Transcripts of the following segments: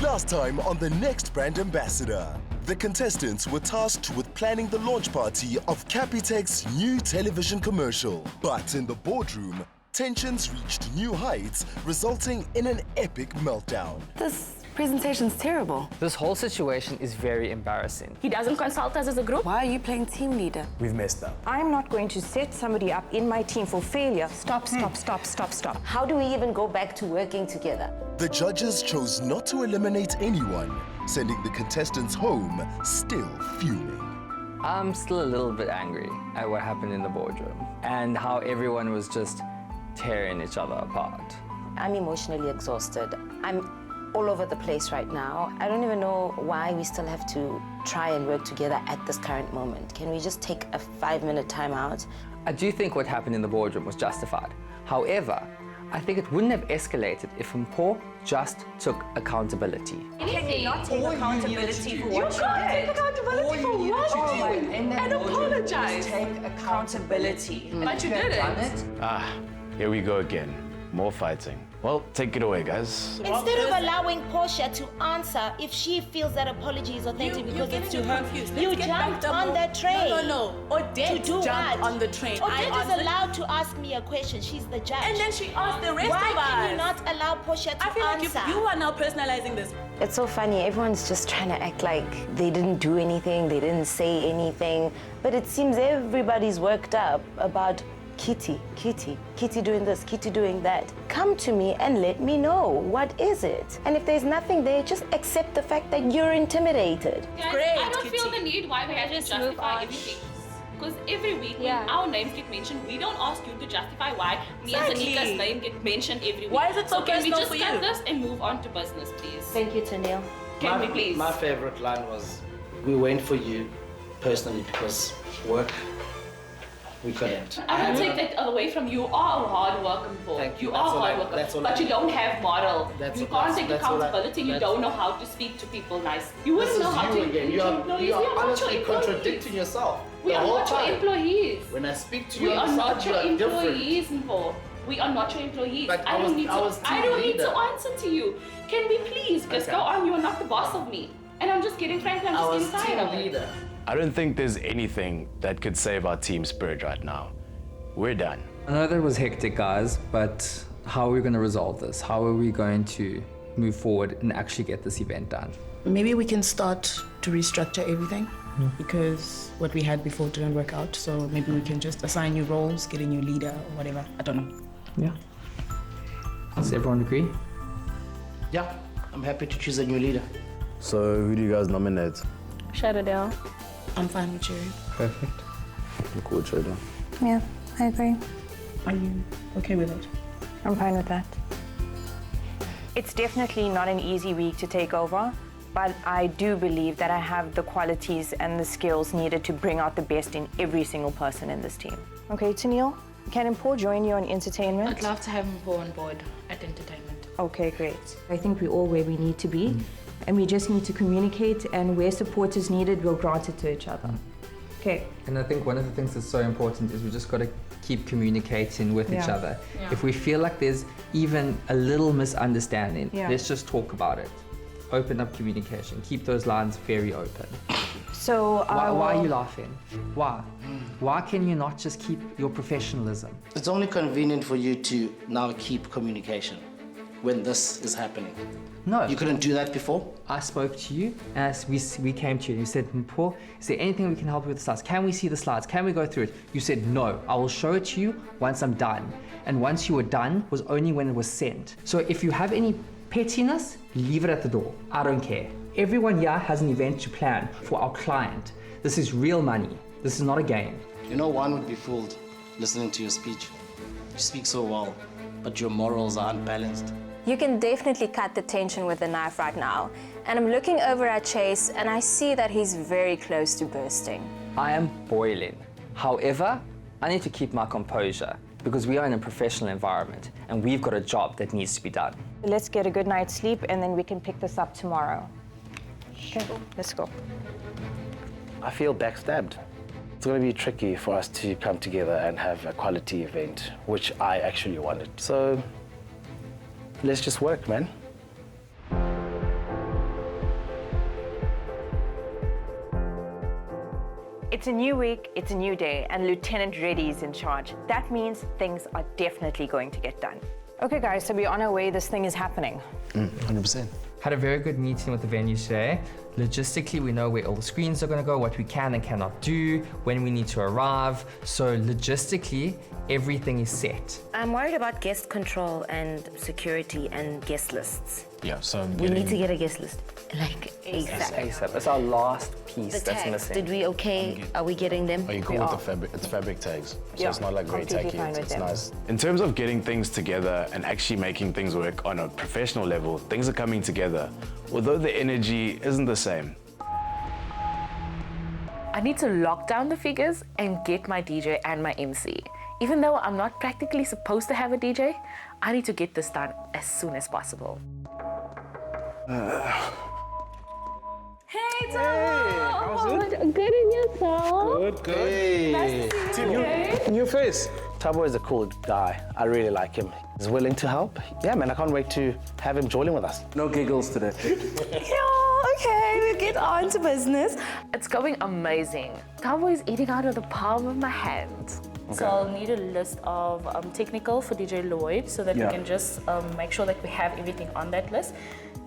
Last time on The Next Brand Ambassador, the contestants were tasked with planning the launch party of Capitec's new television commercial. But in the boardroom, tensions reached new heights, resulting in an epic meltdown. This presentation's terrible. This whole situation is very embarrassing. He doesn't consult us as a group. Why are you playing team leader? We've messed up. I'm not going to set somebody up in my team for failure. Stop. How do we even go back to working together? The judges chose not to eliminate anyone, sending the contestants home still fuming. I'm still a little bit angry at what happened in the boardroom and how everyone was just tearing each other apart. I'm emotionally exhausted. I'm all over the place right now. I don't even know why we still have to try and work together at this current moment. Can we just take a 5-minute time out? I do think what happened in the boardroom was justified. However, I think it wouldn't have escalated if Mpho just took accountability. Can you not take accountability for what you did? Take accountability for what? And apologize. Take accountability. But you didn't. Here we go again. More fighting. Well, take it away, guys. Instead of allowing Portia to answer if she feels that apology is authentic because it's to her, you jumped on that train. No. Odette To do jumped what? on the train. Odette is allowed to ask me a question. She's the judge. And then she asked the rest Why of us. can you not allow Portia to I feel like answer? you are now personalizing this. It's so funny. Everyone's just trying to act like they didn't do anything, they didn't say anything. But it seems everybody's worked up about Kitty doing this, Kitty doing that. Come to me and let me know, what is it? And if there's nothing there, just accept the fact that you're intimidated. Guys, Great, I don't feel Kitty. the need why we have to justify everything. Because every week when our names get mentioned, we don't ask you to justify why me and Exactly. Zanika's name get mentioned every week. Why is it so can we personal just for cut you? this and move on to business, please? Thank you, Tanil. Can we please? My favorite line was, we went for you personally because work, we couldn't. I don't take that away from you. You are a hard worker, Thank you. You are That's all hard I- worker, that's all but I- you don't have model. That's- You can't that's- take that's all I- accountability. You that's- don't know how to speak to people nice. You This wouldn't is know how you to again. You to are, employees. you We are not honestly your employees. contradicting yourself. We the are whole not your time. employees. When I speak to We you, are not you your are different. employees, Mpho. We are not your employees. But I don't need I was to. I team don't need to leader. answer to you. Can we please just Okay. go on? You are not the boss of me, and I'm just getting frankly, I'm I just was getting tired of team it. leader. I don't think there's anything that could save our team spirit right now. We're done. I know that it was hectic, guys, but how are we going to resolve this? How are we going to move forward and actually get this event done? Maybe we can start to restructure everything because what we had before didn't work out. So maybe we can just assign new roles, get a new leader or whatever. I don't know. Yeah. Does everyone agree? Yeah, I'm happy to choose a new leader. So who do you guys nominate? Shut it down. I'm fine with you. Perfect. Cool, Trader. Yeah, I agree. Are you okay with it? I'm fine with that. It's definitely not an easy week to take over, but I do believe that I have the qualities and the skills needed to bring out the best in every single person in this team. Okay, Tanil, can Mpho join you on entertainment? I'd love to have Mpho on board at entertainment. Okay, great. I think we're all where we need to be, and we just need to communicate, and where support is needed, we'll grant it to each other. Okay. And I think one of the things that's so important is we just got to keep communicating with each Yeah. other. If we feel like there's even a little misunderstanding, let's just talk about it. Open up communication. Keep those lines very open. So, Why are you laughing? Why? Why can you not just keep your professionalism? It's only convenient for you to now keep communication when this is happening. No. You couldn't do that before? I spoke to you as we came to you and you said, Mpho, is there anything we can help you with the slides? Can we see the slides? Can we go through it? You said, no, I will show it to you once I'm done. And once you were done was only when it was sent. So if you have any pettiness, leave it at the door. I don't care. Everyone here has an event to plan for our client. This is real money. This is not a game. You know, one would be fooled listening to your speech. You speak so well, but your morals are unbalanced. You can definitely cut the tension with the knife right now. And I'm looking over at Chase and I see that he's very close to bursting. I am boiling. However, I need to keep my composure because we are in a professional environment and we've got a job that needs to be done. let's get a good night's sleep, and then we can pick this up tomorrow. Okay, let's go. I feel backstabbed. It's going to be tricky for us to come together and have a quality event, which I actually wanted. So let's just work, man. It's a new week, it's a new day, and Lieutenant Reddy is in charge. That means things are definitely going to get done. Okay guys, so we're on our way, this thing is happening. 100%. Had a very good meeting with the venue today. Logistically, we know where all the screens are going to go, what we can and cannot do, when we need to arrive. So logistically, everything is set. I'm worried about guest control and security and guest lists. Yeah, so We need to get a guest list, like ASAP. ASAP. It's our last piece The that's tags, missing. did we okay? Are we getting them? Are you cool with the fabric? It's fabric tags, so Yeah, it's not like very completely tacky. fine with It's them. nice. In terms of getting things together and actually making things work on a professional level, things are coming together, although the energy isn't the same. I need to lock down the figures and get my DJ and my MC. Even though I'm not practically supposed to have a DJ, I need to get this done as soon as possible. Hey, Tabo! Good in yourself? Good. Hey. Nice to see you again. New face. Tabo is a cool guy. I really like him. He's willing to help. Yeah, man, I can't wait to have him joining with us. No giggles today. Okay, we'll get on to business. It's going amazing. Tabo is eating out of the palm of my hand. So I'll need a list of technical for DJ Lloyd so that we can just make sure that we have everything on that list.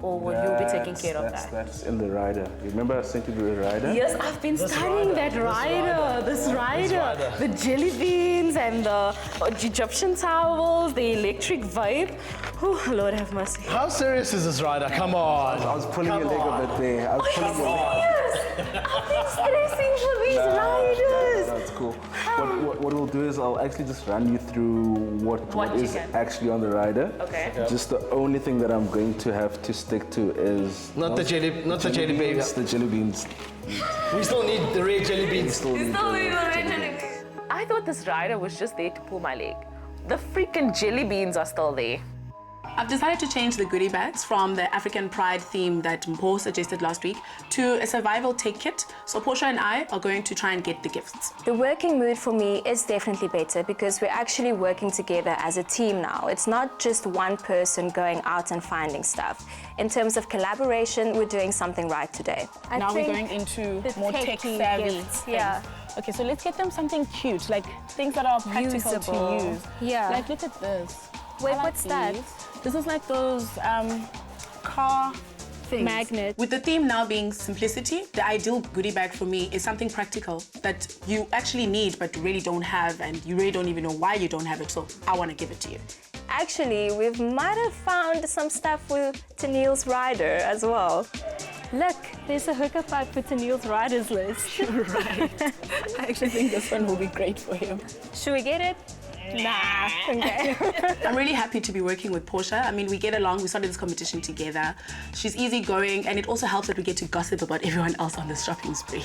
Or will you be taking care of that? That's in the rider. Remember I sent you the rider? Yes, I've been studying that rider. This rider. The jelly beans and the Egyptian towels, the electric vibe. Oh, Lord have mercy. How serious is this rider? Come on. I was pulling your leg a bit there. I was pulling your leg. I've been stressing for these riders. That's cool. What we'll do is I'll actually just run you through what is actually on the rider. Okay. Just the only thing that I'm going to have to stick to is Not the jelly beans, beans. the jelly beans. We still need the red jelly beans. I thought this rider was just there to pull my leg. The freaking jelly beans are still there. I've decided to change the goodie bags from the African Pride theme that Mpho suggested last week to a survival take kit. So Portia and I are going to try and get the gifts. The working mood for me is definitely better because we're actually working together as a team now. It's not just one person going out and finding stuff. In terms of collaboration, we're doing something right today. Now we're going into more tech-savvy. Yeah. Okay, so let's get them something cute, like things that are practical Usable. to use. Yeah. Like, look at this. Wait, I like what's that? these. This is like those car magnets. With the theme now being simplicity, the ideal goodie bag for me is something practical that you actually need but really don't have, and you really don't even know why you don't have it, so I want to give it to you. Actually, we might have found some stuff with Tennille's rider as well. Look, there's a hookup bag for Tennille's riders list. Right. I actually think this one will be great for him. Should we get it? Nah, okay. I'm really happy to be working with Portia. I mean, we get along, we started this competition together. She's easygoing, and it also helps that we get to gossip about everyone else on this shopping spree.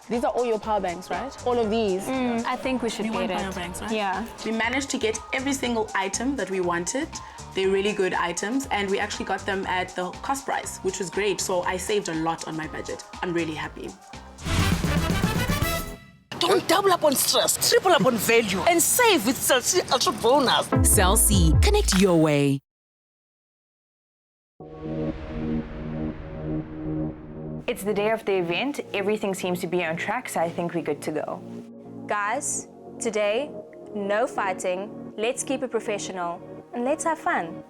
These are all your power banks, right? All of these? I think we should You get want it. power banks, right? Yeah. We managed to get every single item that we wanted. They're really good items, and we actually got them at the cost price, which was great. So I saved a lot on my budget. I'm really happy. Don't double up on stress, triple up on value, and save with Cell C Ultra Bonus. Cell C, connect your way. It's the day of the event. Everything seems to be on track, so I think we're good to go. Guys, today, no fighting. Let's keep it professional and let's have fun.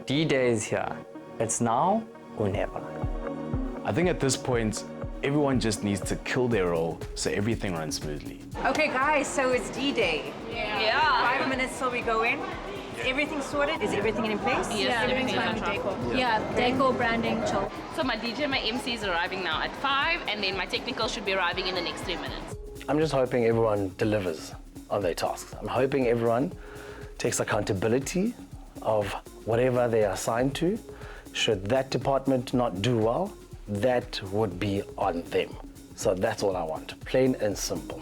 D-Day is here. It's now or never. I think at this point, everyone just needs to kill their role so everything runs smoothly. Okay, guys, so it's D-Day. Yeah. 5 minutes till we go in. Is everything sorted? Is everything in place? Yes, everything's everything's fine on with track. decor. Yeah, decor, branding, chill. So my DJ and my MC is arriving now at 5, and then my technical should be arriving in the next 3 minutes. I'm just hoping everyone delivers on their tasks. I'm hoping everyone takes accountability of whatever they are assigned to. Should that department not do well, that would be on them. So that's all I want, plain and simple.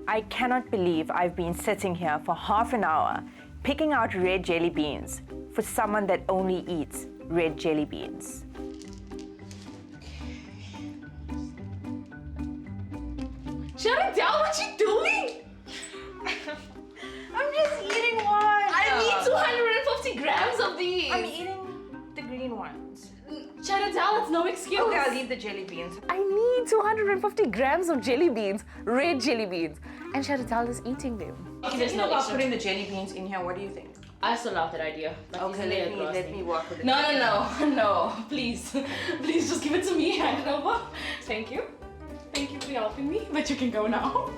I cannot believe I've been sitting here for half an hour picking out red jelly beans for someone that only eats red jelly beans. Shut it down, what you doing? I'm just eating one. I need 250 grams of these. I'm eating the green ones. Shut it down, it's no excuse. Okay, I'll eat need the jelly beans. I need 250 grams of jelly beans, red jelly beans. And Chantal is eating them. Okay, there's no about putting the jelly beans in here. What do you think? I still love that idea. Okay, let me work with it. No, please. Please just give it to me, hand it over. Thank you. Thank you for helping me, but you can go now.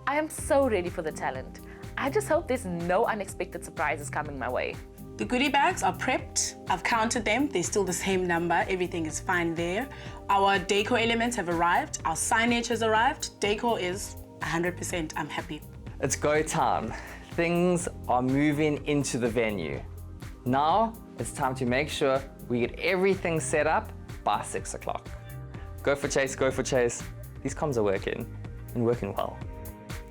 I am so ready for the talent. I just hope there's no unexpected surprises coming my way. The goodie bags are prepped. I've counted them. They're still the same number. Everything is fine there. Our decor elements have arrived. Our signage has arrived. Decor is 100%. I'm happy. It's go time. Things are moving into the venue. Now it's time to make sure we get everything set up by 6 o'clock. Go for chase, go for chase. These comms are working and working well.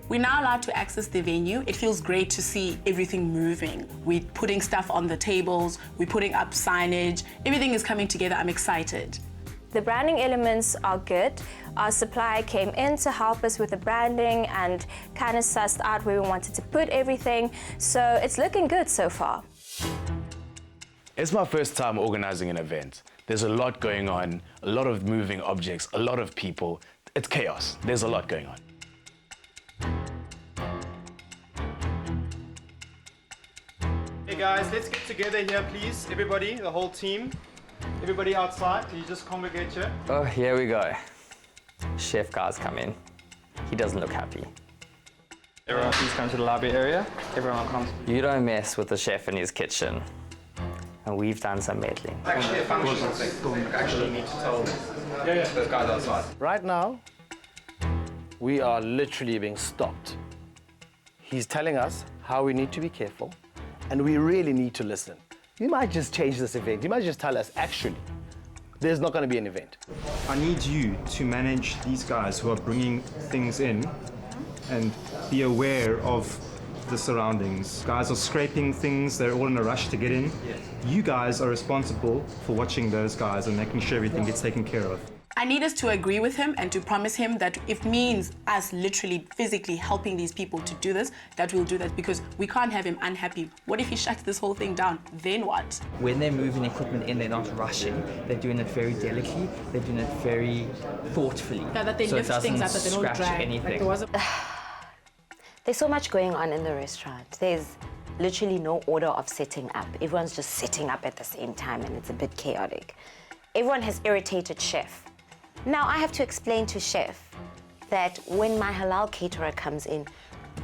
We're now allowed to access the venue. It feels great to see everything moving. We're putting stuff on the tables, we're putting up signage. Everything is coming together. I'm excited. The branding elements are good. Our supplier came in to help us with the branding and kind of sussed out where we wanted to put everything. So it's looking good so far. It's my first time organizing an event. There's a lot going on, a lot of moving objects, a lot of people. It's chaos. There's a lot going on. Hey guys, let's get together here, please. Everybody, the whole team. Everybody outside, can you just congregate here? Oh, here we go. Chef guy's come in. He doesn't look happy. Everyone please come to the lobby area. Everyone comes. You don't mess with the chef in his kitchen. And we've done some meddling. Actually a functional thing. Actually need to tell those guys outside. Right now, we are literally being stopped. He's telling us how we need to be careful, and we really need to listen. You might just change this event. You might just tell us, actually, there's not going to be an event. I need you to manage these guys who are bringing things in and be aware of the surroundings. Guys are scraping things, they're all in a rush to get in. You guys are responsible for watching those guys and making sure everything gets taken care of. I need us to agree with him and to promise him that if it means us literally physically helping these people to do this, that we'll do that, because we can't have him unhappy. What if he shuts this whole thing down? Then what? When they're moving equipment in, they're not rushing. They're doing it very delicately. They're doing it very thoughtfully. Yeah, that they lift things up, that they don't drag. Anything. Like There's so much going on in the restaurant. There's literally no order of setting up. Everyone's just setting up at the same time, and it's a bit chaotic. Everyone has irritated Chef. Now I have to explain to Chef that when my halal caterer comes in,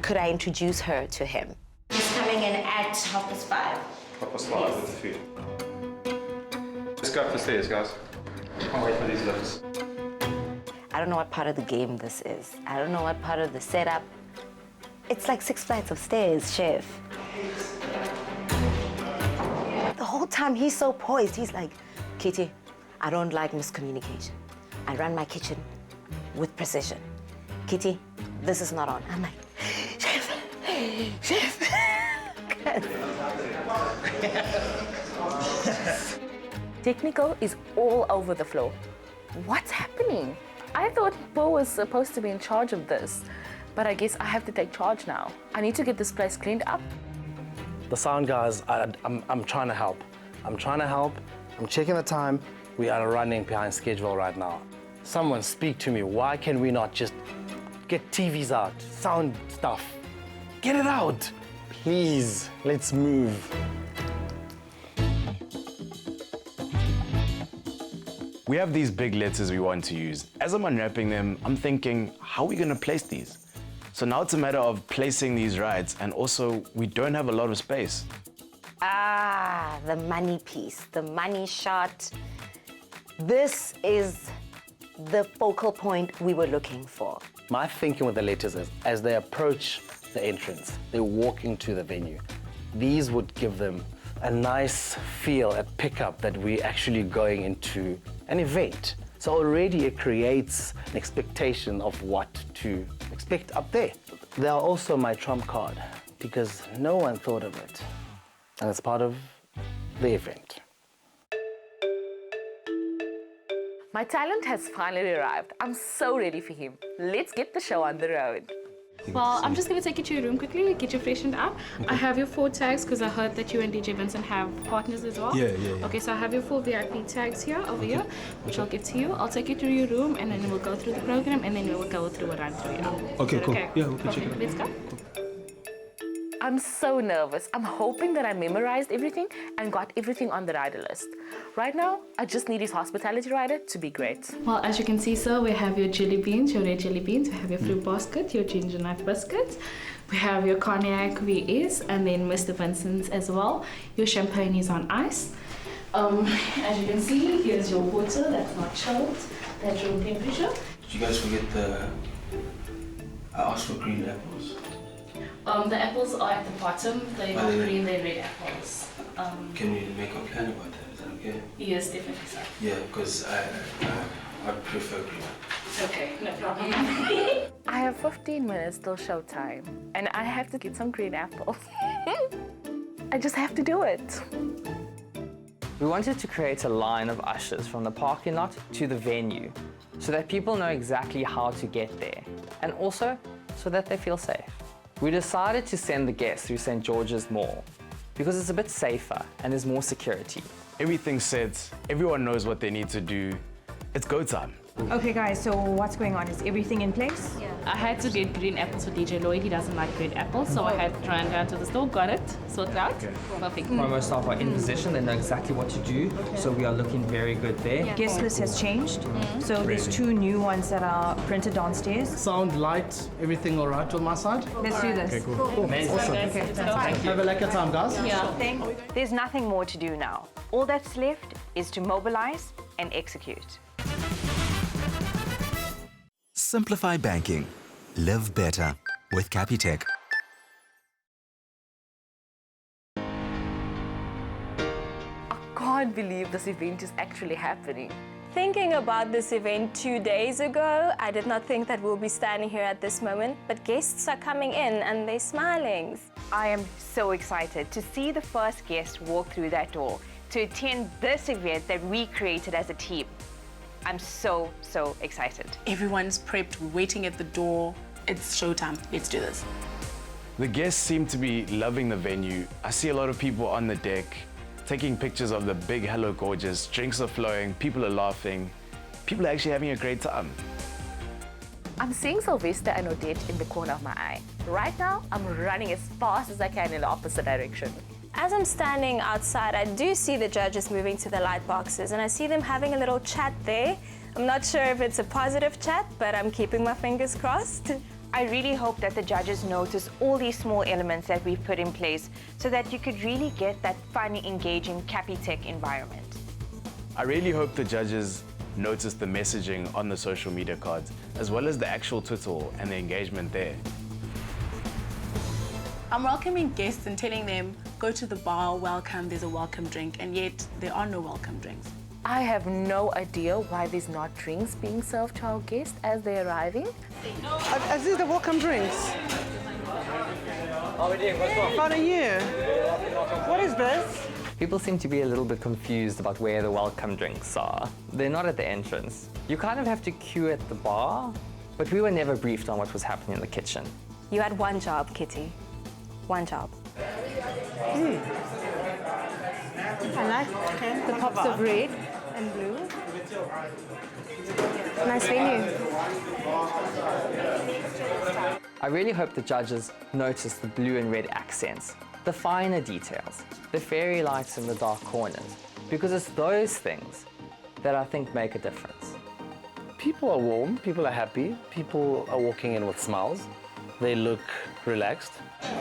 could I introduce her to him? He's coming in at 5:30. 5:30 with the food. Let's go up the stairs, guys. Can't wait for these lifts. I don't know what part of the game this is. I don't know what part of the setup. It's like 6 flights of stairs, Chef. The whole time he's so poised. He's like, Kitty, I don't like miscommunication. I run my kitchen with precision. Kitty, this is not on. I'm like, Chef. Technical is all over the floor. What's happening? I thought Bo was supposed to be in charge of this, but I guess I have to take charge now. I need to get this place cleaned up. The sound guys, I'm trying to help. I'm checking the time. We are running behind schedule right now. Someone speak to me. Why can we not just get TVs out, sound stuff? Get it out. Please, let's move. We have these big letters we want to use. As I'm unwrapping them, I'm thinking, how are we going to place these? So now it's a matter of placing these right, and also we don't have a lot of space. Ah, the money piece, the money shot. This is the focal point we were looking for. My thinking with the letters is, as they approach the entrance, they're walking to the venue. These would give them a nice feel, a pickup that we're actually going into an event. So already it creates an expectation of what to expect up there. They are also my trump card because no one thought of it. And it's part of the event. My talent has finally arrived. I'm so ready for him. Let's get the show on the road. Well, I'm just going to take you to your room quickly, get you freshened up. I have your 4 tags because I heard that you and DJ Vincent have partners as well. Yeah. Okay, so I have your 4 VIP tags here, over here, which I'll give to you. I'll take you to your room and then we'll go through the program and then we'll go through a run through. Okay, cool. Okay? Yeah, okay, check it out. Let's go. I'm so nervous. I'm hoping that I memorized everything and got everything on the rider list. Right now, I just need his hospitality rider to be great. Well, as you can see, sir, we have your jelly beans, your red jelly beans. We have your fruit basket, your ginger nut biscuits. We have your cognac VS, and then Mr. Vincent's as well. Your champagne is on ice. As you can see, here's your water that's not chilled, that's room temperature. Did you guys forget I asked for green apples. The apples are at the bottom. They're not green, they're red apples. Can we make a plan about that? Is that okay? Yes, definitely, sir. Yeah, because I prefer green apples. Okay, no problem. I have 15 minutes till showtime, and I have to get some green apples. I just have to do it. We wanted to create a line of ushers from the parking lot to the venue so that people know exactly how to get there, and also so that they feel safe. We decided to send the guests through St. George's Mall because it's a bit safer and there's more security. Everything's set, everyone knows what they need to do. It's go time. Okay guys, so what's going on? Is everything in place? Yeah. I had to get green apples for DJ Lloyd. He doesn't like red apples, so I had to run down to the store, got it, sorted out. Okay. Perfect. Promo staff are in position, they know exactly what to do, so we are looking very good there. Guest list has changed, so there's 2 new ones that are printed downstairs. Sound, light, everything all right on my side? Let's do this. Okay, cool. Amazing. Awesome. Okay, Have a lekker time, guys. Yeah. There's nothing more to do now. All that's left is to mobilize and execute. Simplify banking. Live better with Capitec. I can't believe this event is actually happening. Thinking about this event 2 days ago, I did not think that we'll be standing here at this moment, but guests are coming in and they're smiling. I am so excited to see the first guest walk through that door to attend this event that we created as a team. I'm so excited. Everyone's prepped, waiting at the door. It's showtime. Let's do this. The guests seem to be loving the venue. I see a lot of people on the deck, taking pictures of the big Hello Gorgeous. Drinks are flowing, people are laughing. People are actually having a great time. I'm seeing Sylvester and Odette in the corner of my eye. Right now, I'm running as fast as I can in the opposite direction. As I'm standing outside, I do see the judges moving to the light boxes and I see them having a little chat there. I'm not sure if it's a positive chat, but I'm keeping my fingers crossed. I really hope that the judges notice all these small elements that we've put in place so that you could really get that fun, engaging Capitec environment. I really hope the judges notice the messaging on the social media cards, as well as the actual tutorial and the engagement there. I'm welcoming guests and telling them, go to the bar, welcome, there's a welcome drink, and yet there are no welcome drinks. I have no idea why there's not drinks being served to our guests as they're arriving. I see the welcome drinks. How are we doing? What's wrong? How are you? What is this? People seem to be a little bit confused about where the welcome drinks are. They're not at the entrance. You kind of have to queue at the bar, but we were never briefed on what was happening in the kitchen. You had one job, Kitty. One job. I like the pops of red and blue. Nice venue. I really hope the judges notice the blue and red accents, the finer details, the fairy lights in the dark corners, because it's those things that I think make a difference. People are warm, people are happy, people are walking in with smiles. They look relaxed.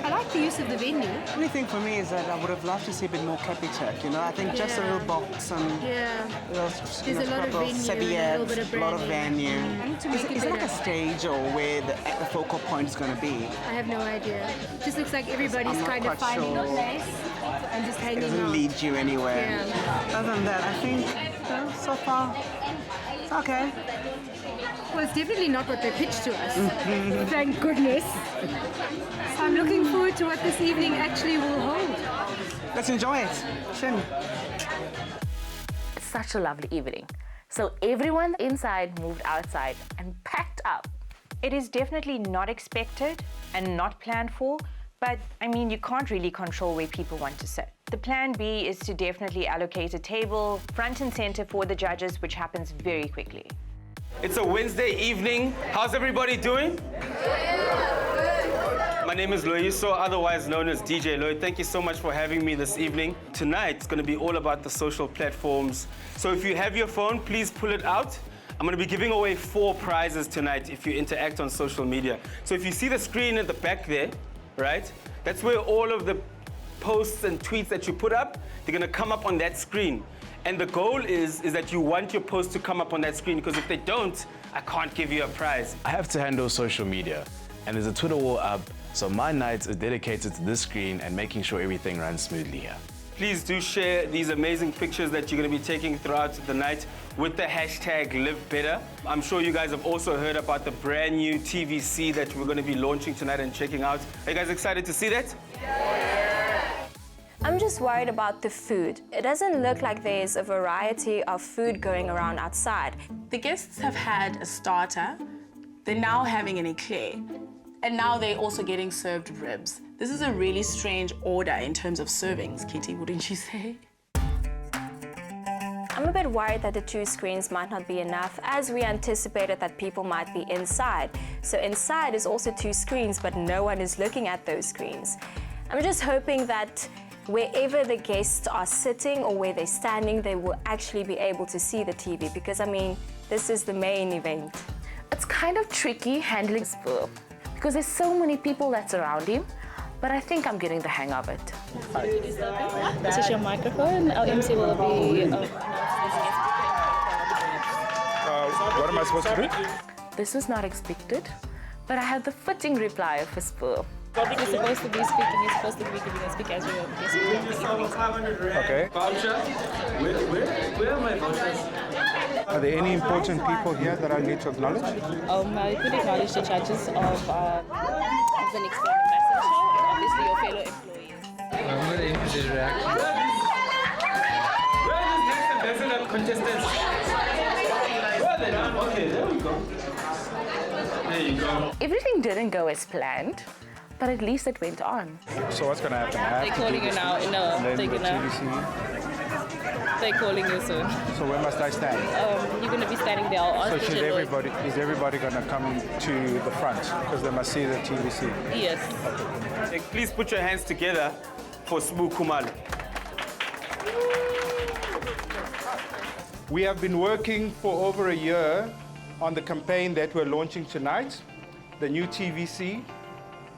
I like the use of the venue. The only thing for me is that I would have loved to see a bit more Capitec, you know? I think just a little box and There's a lot of venue, a little bit of a lot of branding. venue. Is it like a stage or where the focal point is going to be? I have no idea. Just looks like everybody's I'm not kind of quite finding a sure. place and just It hanging doesn't out. lead you anywhere. Yeah. Other than that, I think so far it's okay. Well, it's definitely not what they pitched to us. Thank goodness. So I'm looking forward to what this evening actually will hold. Let's enjoy it. Shin. It's such a lovely evening. So everyone inside moved outside and packed up. It is definitely not expected and not planned for, but I mean, you can't really control where people want to sit. The plan B is to definitely allocate a table front and center for the judges, which happens very quickly. It's a Wednesday evening. How's everybody doing? My name is Loyiso, otherwise known as DJ Loy. Thank you so much for having me this evening. Tonight, it's going to be all about the social platforms. So if you have your phone, please pull it out. I'm going to be giving away 4 prizes tonight if you interact on social media. So if you see the screen at the back there, right, that's where all of the posts and tweets that you put up, they're going to come up on that screen. And the goal is that you want your posts to come up on that screen, because if they don't, I can't give you a prize. I have to handle social media, and there's a Twitter wall up, so my nights are dedicated to this screen and making sure everything runs smoothly here. Please do share these amazing pictures that you're going to be taking throughout the night with the hashtag #LiveBetter. I'm sure you guys have also heard about the brand new TVC that we're going to be launching tonight and checking out. Are you guys excited to see that? I'm just worried about the food. It doesn't look like there's a variety of food going around outside. The guests have had a starter, they're now having an eclair, and now they're also getting served ribs. This is a really strange order in terms of servings, Kitty, wouldn't you say? I'm a bit worried that the 2 screens might not be enough, as we anticipated that people might be inside. So inside is also 2 screens, but no one is looking at those screens. I'm just hoping that wherever the guests are sitting or where they're standing, they will actually be able to see the TV, because I mean, this is the main event. It's kind of tricky handling Spur because there's so many people that surround him, but I think I'm getting the hang of it. This is your microphone. Our MC will be... what am I supposed to do? This was not expected, but I had the fitting reply for Spur. You're supposed to be speaking, you're supposed to be giving a speak as you're Okay. Where are my vouchers? Are there any important people here that I need to acknowledge? I could acknowledge the judges of the next Brand Ambassador show, and obviously your fellow employees. I'm going to interested reaction. Where are the next ambassador contestants? Where are they now? Okay, there we go. There you go. Everything didn't go as planned, but at least it went on. So what's going to happen? They're calling you now. No, they're calling you soon. So where must I stand? You're going to be standing there. I'll ask So is everybody going to come to the front because they must see the TVC? Yes. Okay. Please put your hands together for Sbu Kumalo. We have been working for over a year on the campaign that we're launching tonight, the new TVC.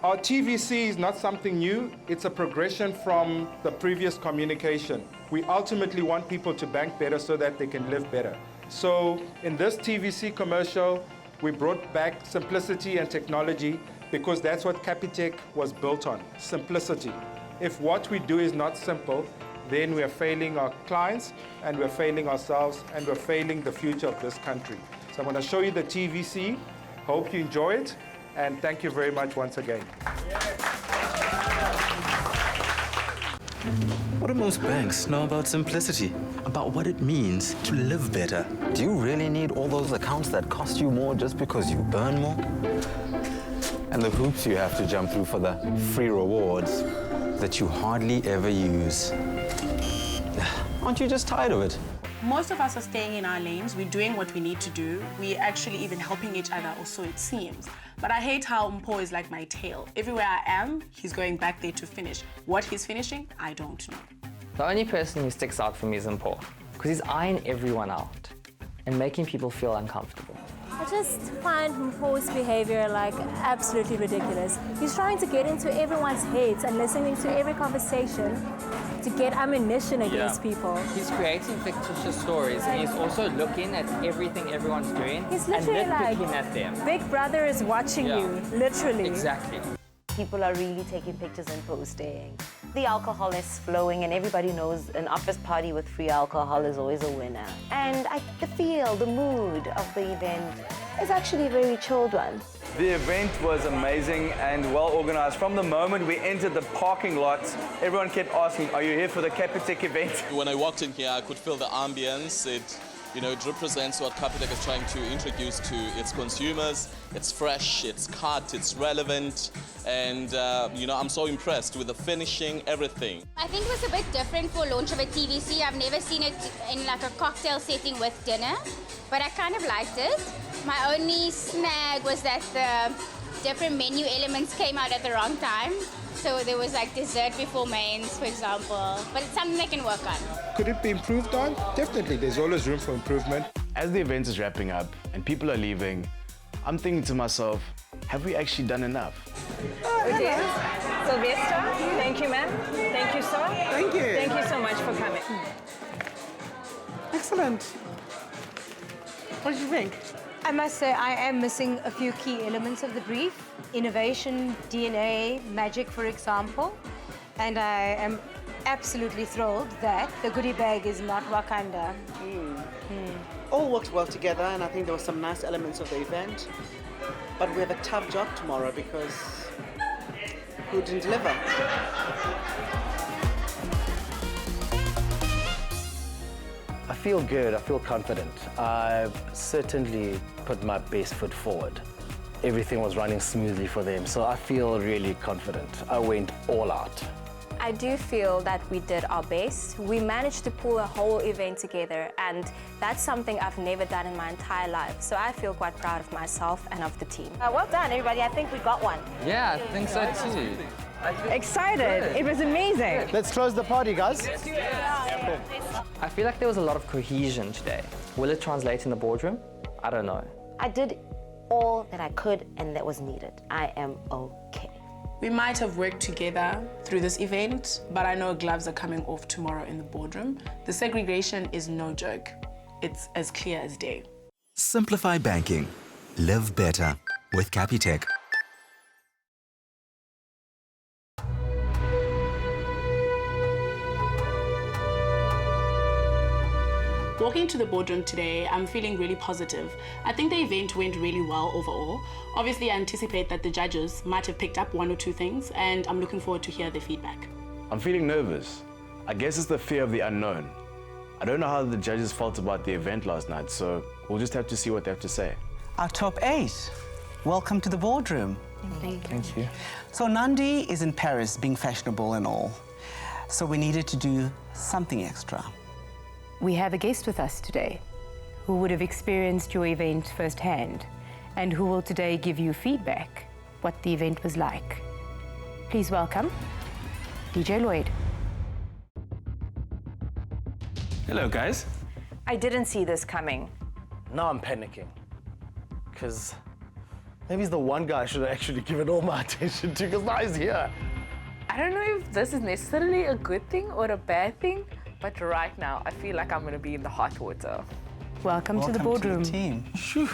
Our TVC is not something new, it's a progression from the previous communication. We ultimately want people to bank better so that they can live better. So in this TVC commercial, we brought back simplicity and technology because that's what Capitec was built on, simplicity. If what we do is not simple, then we are failing our clients and we're failing ourselves and we're failing the future of this country. So I'm going to show you the TVC. Hope you enjoy it. And thank you very much once again. What do most banks know about simplicity? About what it means to live better? Do you really need all those accounts that cost you more just because you earn more? And the hoops you have to jump through for the free rewards that you hardly ever use. Aren't you just tired of it? Most of us are staying in our lanes. We're doing what we need to do. We're actually even helping each other, or so it seems. But I hate how Mpo is like my tail. Everywhere I am, he's going back there to finish. What he's finishing, I don't know. The only person who sticks out for me is Mpo, because he's eyeing everyone out and making people feel uncomfortable. I just find Mpo's behavior like absolutely ridiculous. He's trying to get into everyone's heads and listening to every conversation to get ammunition against people. He's creating fictitious stories, and he's also looking at everything everyone's doing He's and literally like, nitpicking at them. Big Brother is watching you, literally. Exactly. People are really taking pictures and posting. The alcohol is flowing, and everybody knows an office party with free alcohol is always a winner. And the feel, the mood of the event is actually a very chilled one. The event was amazing and well organized. From the moment we entered the parking lot, everyone kept asking, are you here for the Capitec event? When I walked in here, I could feel the ambience. You know, it represents what Capitec is trying to introduce to its consumers. It's fresh, it's cut, it's relevant, and you know, I'm so impressed with the finishing, everything. I think it was a bit different for launch of a TVC. I've never seen it in like a cocktail setting with dinner, but I kind of liked it. My only snag was that the different menu elements came out at the wrong time. So there was like dessert before mains, for example, but it's something they can work on. Could it be improved on? Definitely, there's always room for improvement. As the event is wrapping up and people are leaving, I'm thinking to myself, have we actually done enough? Odette, Sylvester, thank you, ma'am. Thank you, sir. Thank you. Thank you so much for coming. Excellent. What did you think? I must say I am missing a few key elements of the brief. Innovation, DNA, magic, for example. And I am absolutely thrilled that the goodie bag is not Wakanda. All worked well together, and I think there were some nice elements of the event. But we have a tough job tomorrow because who didn't deliver? I feel good, I feel confident. I've certainly put my best foot forward. Everything was running smoothly for them, so I feel really confident. I went all out. I do feel that we did our best. We managed to pull a whole event together, and that's something I've never done in my entire life. So I feel quite proud of myself and of the team. Well done, everybody. I think we got one. Yeah, I think so too. Excited. It was amazing. Let's close the party, guys. I feel like there was a lot of cohesion today. Will it translate in the boardroom? I don't know. I did all that I could and that was needed. I am okay. We might have worked together through this event, but I know gloves are coming off tomorrow in the boardroom. The segregation is no joke. It's as clear as day. Simplify banking. Live better with Capitec. Walking to the boardroom today, I'm feeling really positive. I think the event went really well overall. Obviously, I anticipate that the judges might have picked up one or two things, and I'm looking forward to hear their feedback. I'm feeling nervous. I guess it's the fear of the unknown. I don't know how the judges felt about the event last night, so we'll just have to see what they have to say. Our top 8. Welcome to the boardroom. Thank you. So Nandi is in Paris being fashionable and all. So we needed to do something extra. We have a guest with us today who would have experienced your event firsthand and who will today give you feedback what the event was like. Please welcome DJ Lloyd. Hello, guys. I didn't see this coming. Now I'm panicking. Because maybe he's the one guy I should have actually given all my attention to, because now he's here. I don't know if this is necessarily a good thing or a bad thing, but right now I feel like I'm going to be in the hot water. Welcome to the boardroom. To the team. Phew.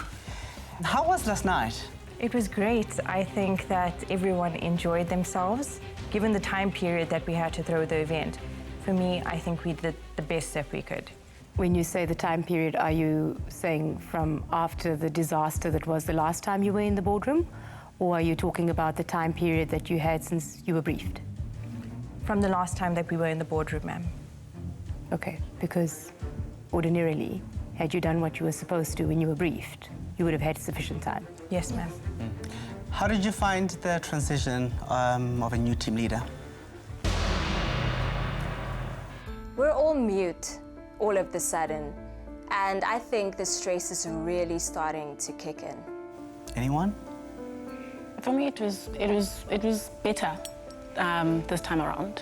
How was last night? It was great. I think that everyone enjoyed themselves, given the time period that we had to throw the event. For me, I think we did the best that we could. When you say the time period, are you saying from after the disaster that was the last time you were in the boardroom? Or are you talking about the time period that you had since you were briefed? From the last time that we were in the boardroom, ma'am. Okay, because ordinarily, had you done what you were supposed to when you were briefed, you would have had sufficient time. Yes, ma'am. How did you find the transition of a new team leader? We're all mute all of the sudden, and I think the stress is really starting to kick in. Anyone? For me, it was better this time around.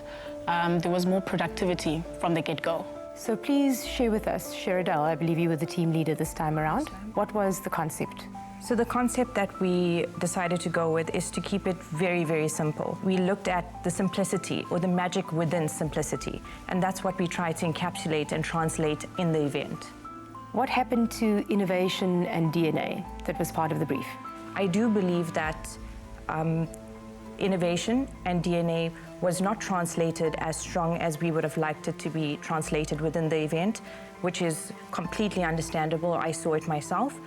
There was more productivity from the get-go. So please share with us, Sheridel, I believe you were the team leader this time around. What was the concept? So the concept that we decided to go with is to keep it very, very simple. We looked at the simplicity or the magic within simplicity, and that's what we tried to encapsulate and translate in the event. What happened to innovation and DNA that was part of the brief? I do believe that innovation and DNA was not translated as strong as we would have liked it to be translated within the event, which is completely understandable. I saw it myself.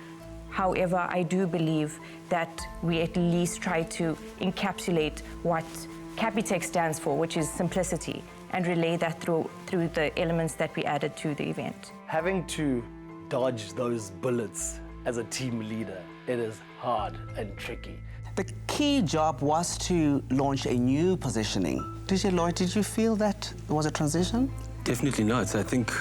However, I do believe that we at least try to encapsulate what Capitec stands for, which is simplicity, and relay that through the elements that we added to the event. Having to dodge those bullets as a team leader. It is hard and tricky. The key job was to launch a new positioning. DJ Lloyd, did you feel that there was a transition? Definitely not. I think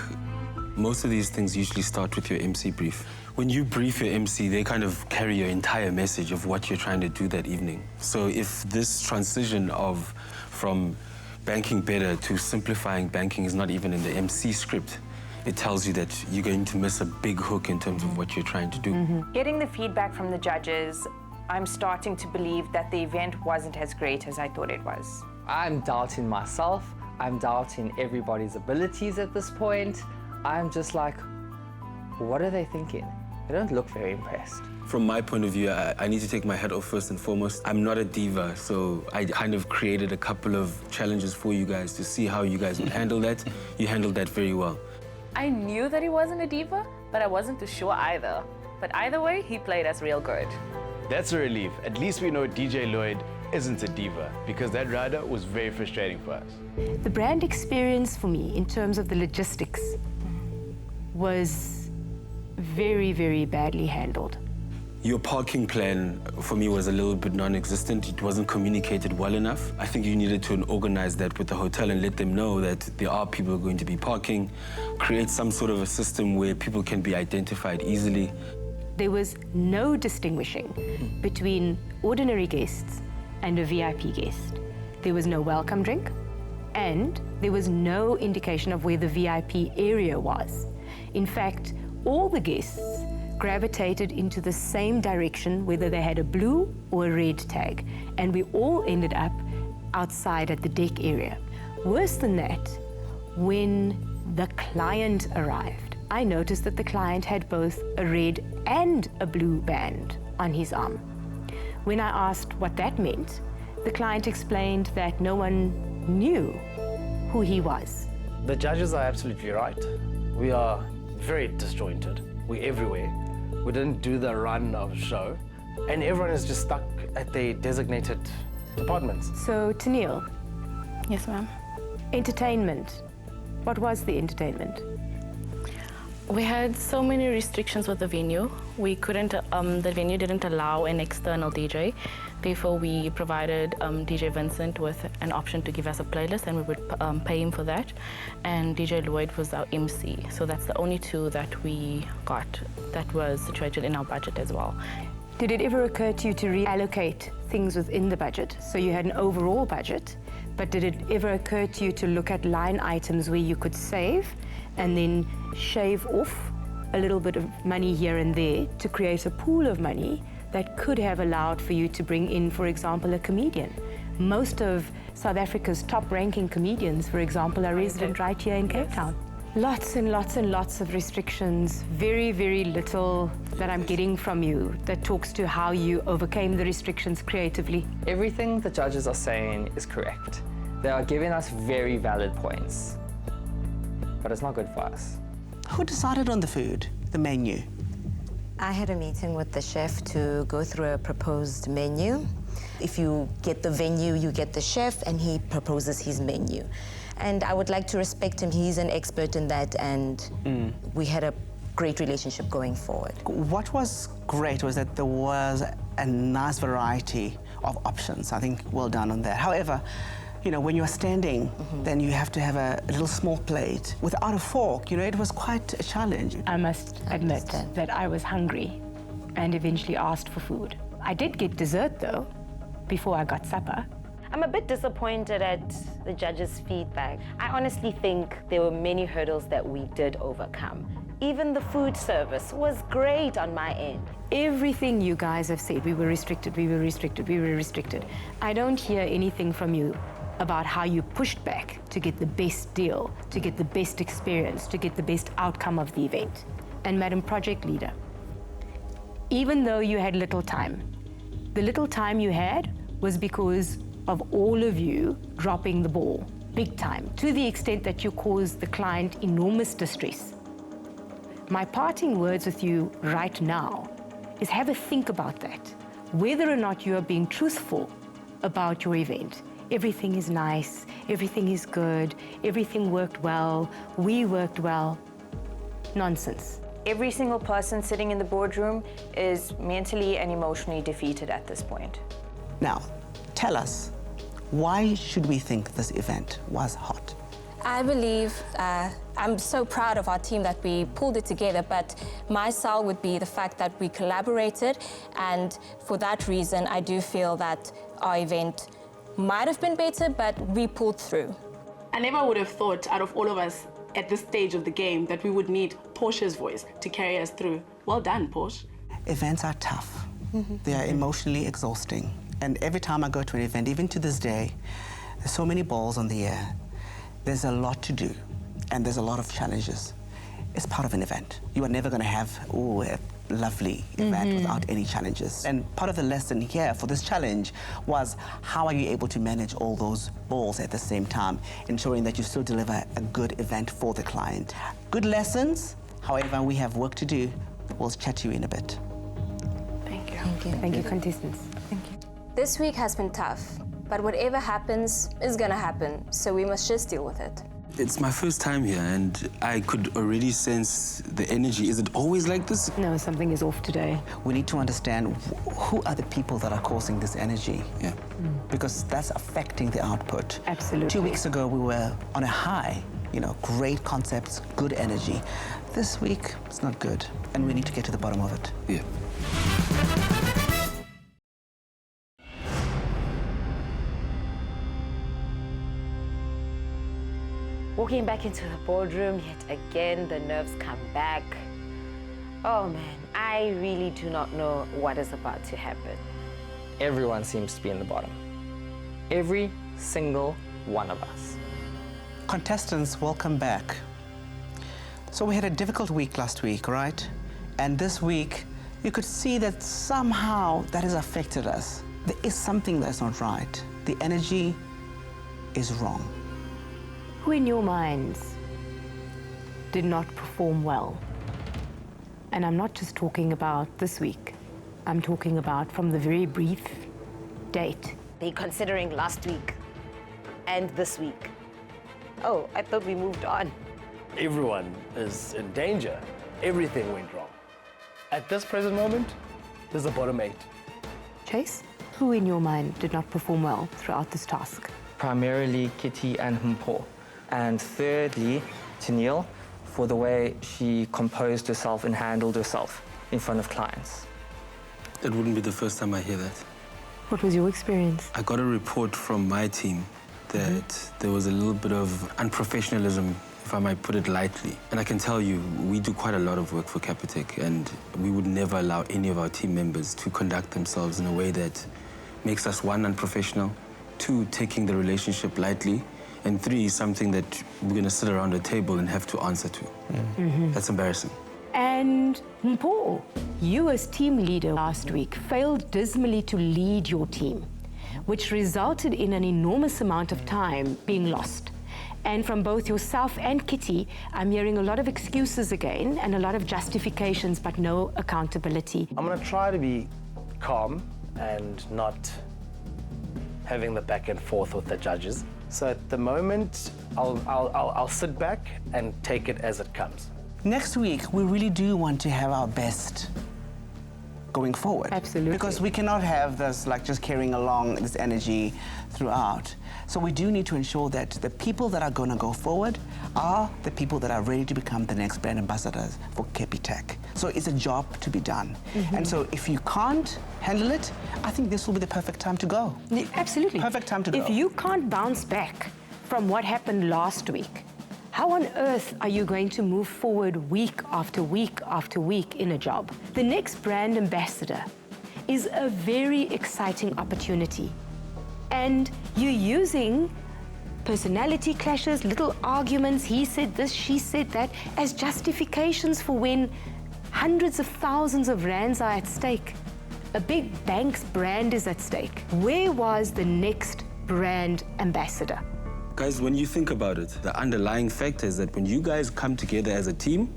most of these things usually start with your MC brief. When you brief your MC, they kind of carry your entire message of what you're trying to do that evening. So if this transition from banking better to simplifying banking is not even in the MC script, it tells you that you're going to miss a big hook in terms of what you're trying to do. Getting the feedback from the judges, I'm starting to believe that the event wasn't as great as I thought it was. I'm doubting myself. I'm doubting everybody's abilities at this point. I'm just like, what are they thinking? They don't look very impressed. From my point of view, I need to take my hat off first and foremost. I'm not a diva, so I kind of created a couple of challenges for you guys to see how you guys would handle that. You handled that very well. I knew that he wasn't a diva, but I wasn't too sure either. But either way, he played us real good. That's a relief. At least we know DJ Lloyd isn't a diva, because that rider was very frustrating for us. The brand experience for me, in terms of the logistics, was very, very badly handled. Your parking plan, for me, was a little bit non-existent. It wasn't communicated well enough. I think you needed to organize that with the hotel and let them know that there are people going to be parking, create some sort of a system where people can be identified easily. There was no distinguishing between ordinary guests and a VIP guest. There was no welcome drink, and there was no indication of where the VIP area was. In fact, all the guests gravitated into the same direction, whether they had a blue or a red tag, and we all ended up outside at the deck area. Worse than that, when the client arrived, I noticed that the client had both a red and a blue band on his arm. When I asked what that meant, the client explained that no one knew who he was. The judges are absolutely right. We are very disjointed. We're everywhere. We didn't do the run of show, and everyone is just stuck at their designated departments. So, Tennille. Yes, ma'am. Entertainment. What was the entertainment? We had so many restrictions with the venue. We couldn't, the venue didn't allow an external DJ. Therefore, we provided DJ Vincent with an option to give us a playlist, and we would pay him for that. And DJ Lloyd was our MC. So that's the only two that we got that was situated in our budget as well. Did it ever occur to you to reallocate things within the budget? So you had an overall budget, but did it ever occur to you to look at line items where you could save and then shave off a little bit of money here and there to create a pool of money that could have allowed for you to bring in, for example, a comedian? Most of South Africa's top-ranking comedians, for example, are resident right here in Cape Town. Lots and lots and lots of restrictions, very, very little that I'm getting from you that talks to how you overcame the restrictions creatively. Everything the judges are saying is correct. They are giving us very valid points, but it's not good for us. Who decided on the food, the menu? I had a meeting with the chef to go through a proposed menu. If you get the venue, you get the chef, and he proposes his menu. And I would like to respect him. He's an expert in that, and we had a great relationship going forward. What was great was that there was a nice variety of options. I think well done on that. However, you know, when you're standing, then you have to have a little small plate. Without a fork, you know, it was quite a challenge. I must admit that I was hungry and eventually asked for food. I did get dessert, though, before I got supper. I'm a bit disappointed at the judges' feedback. I honestly think there were many hurdles that we did overcome. Even the food service was great on my end. Everything you guys have said, we were restricted, we were restricted, we were restricted. I don't hear anything from you about how you pushed back to get the best deal, to get the best experience, to get the best outcome of the event. And Madam Project Leader, even though you had little time, the little time you had was because of all of you dropping the ball, big time, to the extent that you caused the client enormous distress. My parting words with you right now is have a think about that. Whether or not you are being truthful about your event. Everything is nice, everything is good, everything worked well, we worked well. Nonsense. Every single person sitting in the boardroom is mentally and emotionally defeated at this point. Now, tell us, why should we think this event was hot? I believe, I'm so proud of our team that we pulled it together, but my sell would be the fact that we collaborated, and for that reason, I do feel that our event might have been better, but we pulled through. I never would have thought, out of all of us at this stage of the game, that we would need Portia's voice to carry us through. Well done, Portia. Events are tough. They are emotionally exhausting. And every time I go to an event, even to this day, there's so many balls on the air. There's a lot to do, and there's a lot of challenges. It's part of an event. You are never going to have a lovely event without any challenges. And part of the lesson here for this challenge was, how are you able to manage all those balls at the same time, ensuring that you still deliver a good event for the client. Good lessons, however, we have work to do. We'll chat to you in a bit. Thank you. Thank you. Thank you, contestants. Thank you. This week has been tough, but whatever happens is gonna happen, so we must just deal with it. It's my first time here, and I could already sense the energy. Is it always like this? No, something is off today. We need to understand who are the people that are causing this energy. Yeah. Because that's affecting the output. Absolutely. 2 weeks ago, we were on a high, great concepts, good energy. This week, it's not good, and we need to get to the bottom of it. Yeah. Walking back into the boardroom, yet again, the nerves come back. Oh man, I really do not know what is about to happen. Everyone seems to be in the bottom. Every single one of us. Contestants, welcome back. So we had a difficult week last week, right? And this week, you could see that somehow that has affected us. There is something that's not right. The energy is wrong. Who in your minds did not perform well? And I'm not just talking about this week. I'm talking about from the very brief date. They're considering last week and this week. Oh, I thought we moved on. Everyone is in danger. Everything went wrong. At this present moment, there's a bottom 8. Chase, who in your mind did not perform well throughout this task? Primarily Kitty and Mpo. And thirdly, Tennille, for the way she composed herself and handled herself in front of clients. That wouldn't be the first time I hear that. What was your experience? I got a report from my team that there was a little bit of unprofessionalism, if I might put it lightly. And I can tell you, we do quite a lot of work for Capitec, and we would never allow any of our team members to conduct themselves in a way that makes us, 1, unprofessional, 2, taking the relationship lightly, and 3, something that we're going to sit around a table and have to answer to. That's embarrassing. And Mpo, you as team leader last week failed dismally to lead your team, which resulted in an enormous amount of time being lost. And from both yourself and Kitty, I'm hearing a lot of excuses again and a lot of justifications, but no accountability. I'm going to try to be calm and not having the back and forth with the judges. So at the moment, I'll sit back and take it as it comes. Next week, we really do want to have our best going forward. Absolutely. Because we cannot have this, just carrying along this energy throughout. So we do need to ensure that the people that are going to go forward are the people that are ready to become the next brand ambassadors for Capitec. So it's a job to be done. And so if you can't handle it, I think this will be the perfect time to go. Absolutely. Perfect time to go. If you can't bounce back from what happened last week, how on earth are you going to move forward week after week after week in a job? The next brand ambassador is a very exciting opportunity. And you're using personality clashes, little arguments, he said this, she said that, as justifications for when hundreds of thousands of rands are at stake. A big bank's brand is at stake. Where was the next brand ambassador? Guys, when you think about it, the underlying fact is that when you guys come together as a team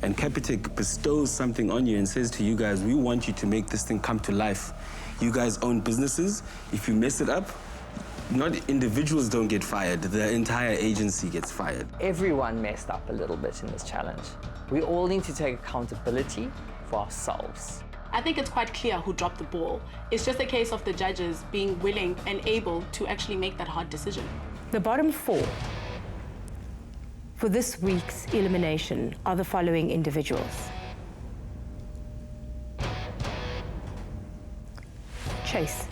and Capitec bestows something on you and says to you guys, we want you to make this thing come to life. You guys own businesses. If you mess it up, not individuals don't get fired, the entire agency gets fired. Everyone messed up a little bit in this challenge. We all need to take accountability for ourselves. I think it's quite clear who dropped the ball. It's just a case of the judges being willing and able to actually make that hard decision. The bottom 4 for this week's elimination are the following individuals. Chase.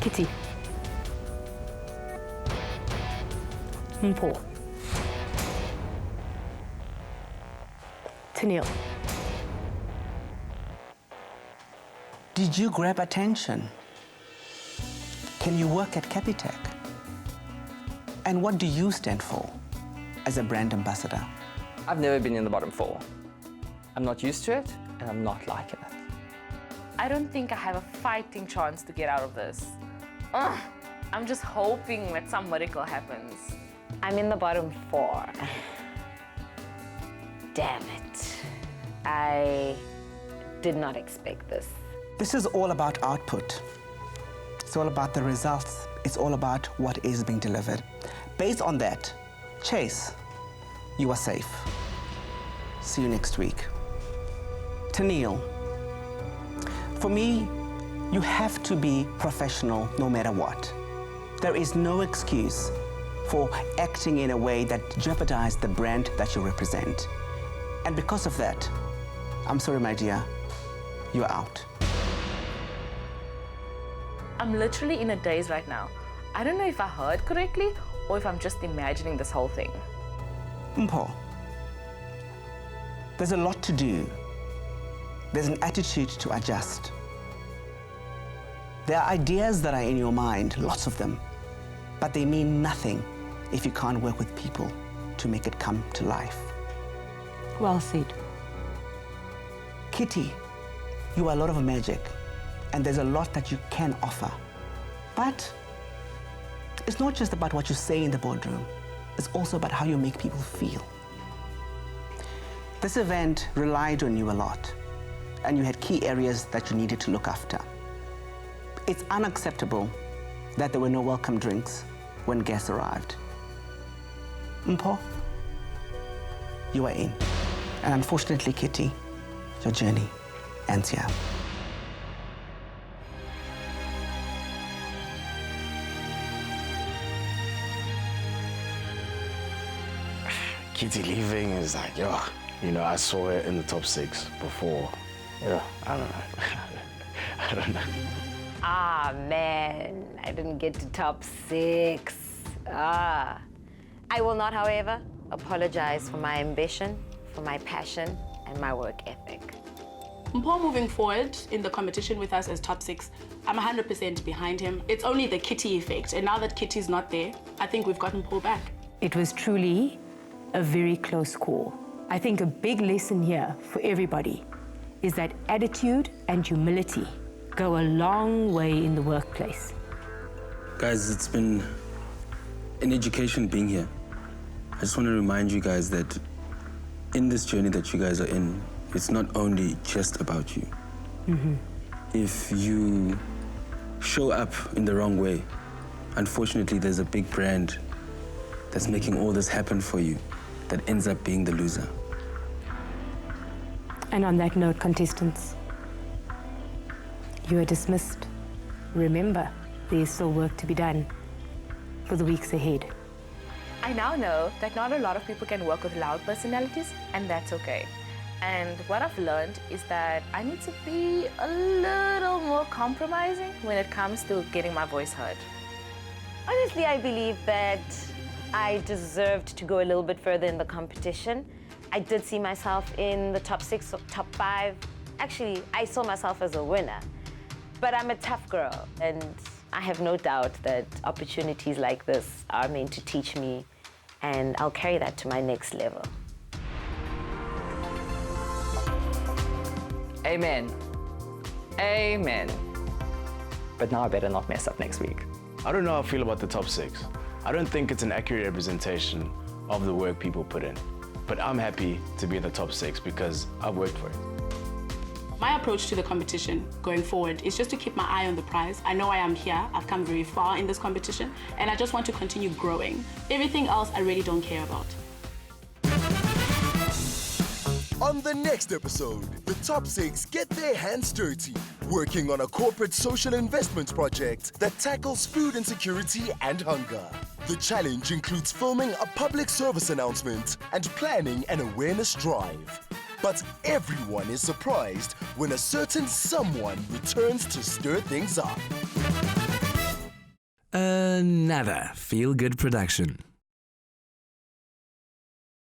Kitty. Mpho. Tennille. Did you grab attention? Can you work at Capitec? And what do you stand for as a brand ambassador? I've never been in the bottom 4. I'm not used to it, and I'm not liking it. I don't think I have a fighting chance to get out of this. Ugh, I'm just hoping that some miracle happens. I'm in the bottom 4. Damn it. I did not expect this. This is all about output. It's all about the results. It's all about what is being delivered. Based on that, Chase, you are safe. See you next week. Tennille, for me, you have to be professional no matter what. There is no excuse for acting in a way that jeopardizes the brand that you represent. And because of that, I'm sorry, my dear, you're out. I'm literally in a daze right now. I don't know if I heard correctly or if I'm just imagining this whole thing. Mpho, there's a lot to do. There's an attitude to adjust. There are ideas that are in your mind, lots of them, but they mean nothing if you can't work with people to make it come to life. Well said. Kitty, you are a lot of magic, and there's a lot that you can offer. But it's not just about what you say in the boardroom, it's also about how you make people feel. This event relied on you a lot, and you had key areas that you needed to look after. It's unacceptable that there were no welcome drinks when guests arrived. Mpho, you are in. And unfortunately, Kitty, your journey ends here. Kitty leaving is like, yo, you know, I saw her in the top 6 before. Yeah, I don't know. I don't know. Ah, man, I didn't get to top 6. I will not, however, apologize for my ambition, for my passion, and my work ethic. Mpho moving forward in the competition with us as top 6, I'm 100% behind him. It's only the Kitty effect, and now that Kitty's not there, I think we've gotten Mpho back. It was truly a very close call. I think a big lesson here for everybody is that attitude and humility go a long way in the workplace. Guys, it's been an education being here. I just want to remind you guys that in this journey that you guys are in, it's not only just about you. Mm-hmm. If you show up in the wrong way, unfortunately, there's a big brand that's making all this happen for you that ends up being the loser. And on that note, contestants, you are dismissed. Remember, there is still work to be done for the weeks ahead. I now know that not a lot of people can work with loud personalities, and that's okay. And what I've learned is that I need to be a little more compromising when it comes to getting my voice heard. Honestly, I believe that I deserved to go a little bit further in the competition. I did see myself in the top 6 or top 5. Actually, I saw myself as a winner. But I'm a tough girl, and I have no doubt that opportunities like this are meant to teach me, and I'll carry that to my next level. Amen. Amen. But now I better not mess up next week. I don't know how I feel about the top 6. I don't think it's an accurate representation of the work people put in. But I'm happy to be in the top 6 because I've worked for it. My approach to the competition going forward is just to keep my eye on the prize. I know I am here, I've come very far in this competition, and I just want to continue growing. Everything else I really don't care about. On the next episode, the top 6 get their hands dirty, working on a corporate social investment project that tackles food insecurity and hunger. The challenge includes filming a public service announcement and planning an awareness drive. But everyone is surprised when a certain someone returns to stir things up. Another feel-good production.